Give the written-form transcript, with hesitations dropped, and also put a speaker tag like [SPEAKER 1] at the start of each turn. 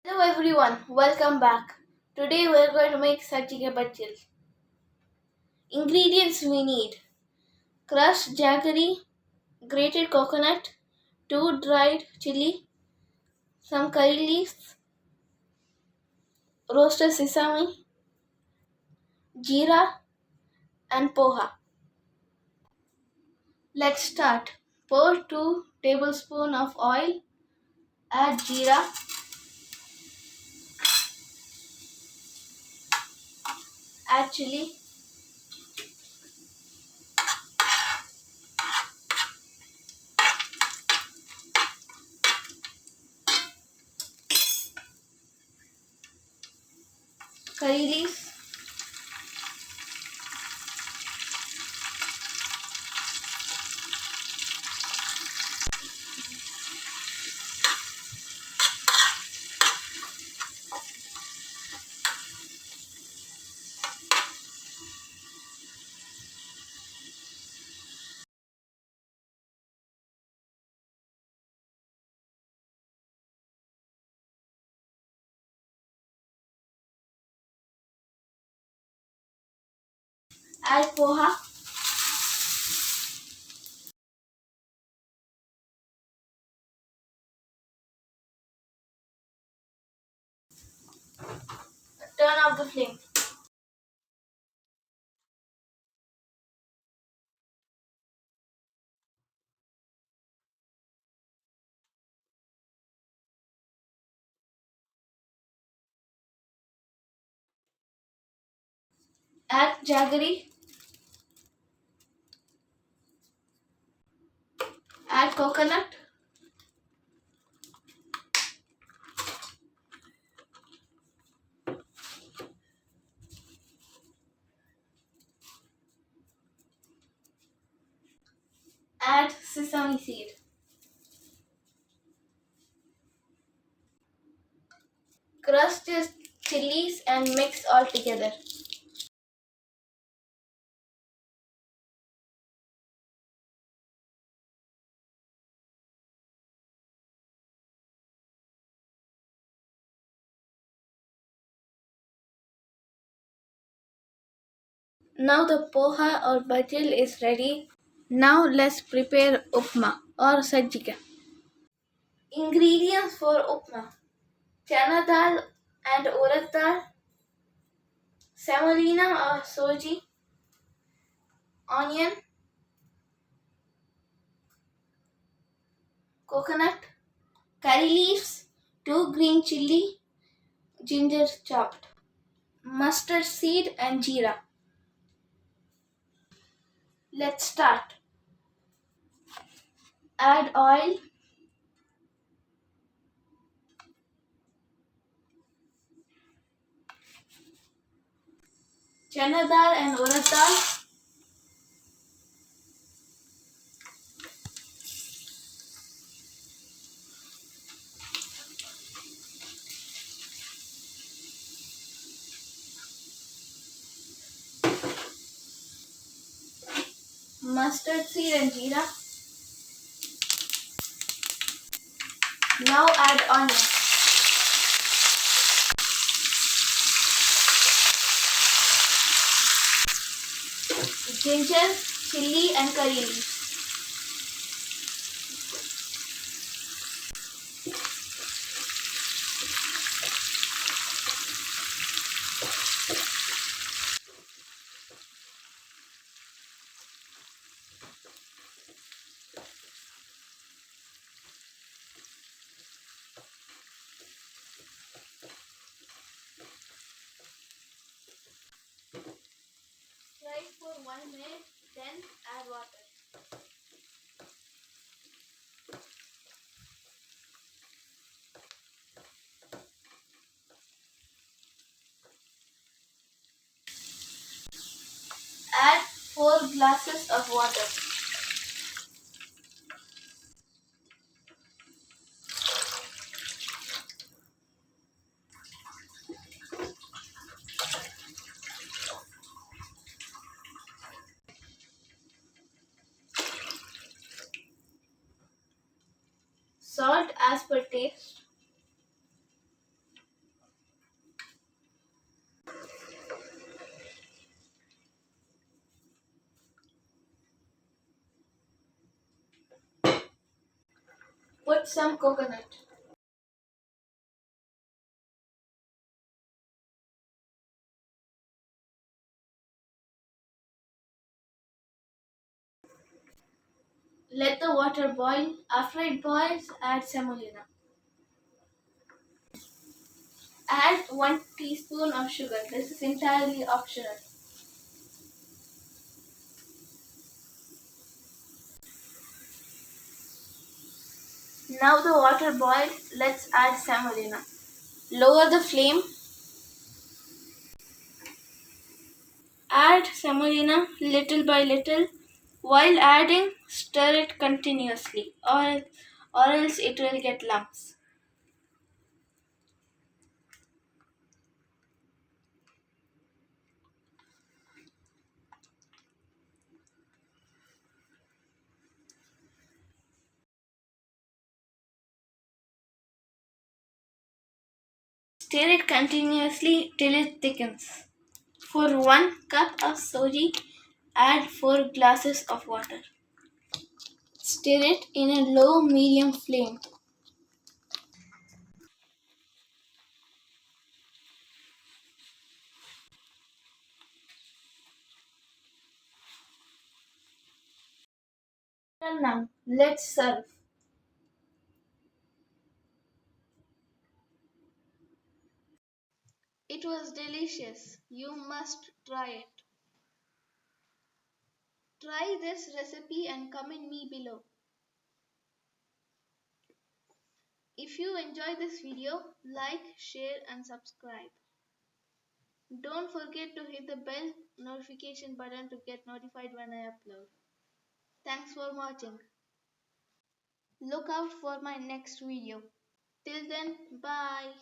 [SPEAKER 1] Hello everyone, welcome back. Today we are going to make Sajjige Bajil. Ingredients we need: crushed jaggery, grated coconut, 2 dried chili, some curry leaves, roasted sesame, jeera and poha. Let's start. Pour 2 tablespoons of oil, add jeera, add chili, curry leaves, add poha, turn off the flame. Add jaggery, add coconut, add sesame seed. Crush the chilies and mix all together. Now the poha or bajil is ready. Now let's prepare upma or sajjige. Ingredients for upma: chana dal and urad dal, semolina or soji, onion, coconut, curry leaves, 2 green chili, ginger chopped, mustard seed and jeera. Let's start. Add oil, chana dal and urad dal, mustard seed and jeera. Now add onion, ginger, chili and curry leaves. Fry for 1 minute, then add water. Add 4 glasses of water. Salt as per taste. some coconut. Let the water boil. After it boils, add semolina. Add 1 teaspoon of sugar. This is entirely optional. Now the water boiled, let's add semolina. Lower the flame. Add semolina little by little. While adding, stir it continuously or else it will get lumps. Stir it continuously till it thickens. For 1 cup of soji, add 4 glasses of water. Stir it in a low medium flame. And now, let's serve. It was delicious. You must try it. Try this recipe and comment me below. If you enjoy this video, like, share and subscribe. Don't forget to hit the bell notification button to get notified when I upload. Thanks for watching. Look out for my next video. Till then, bye.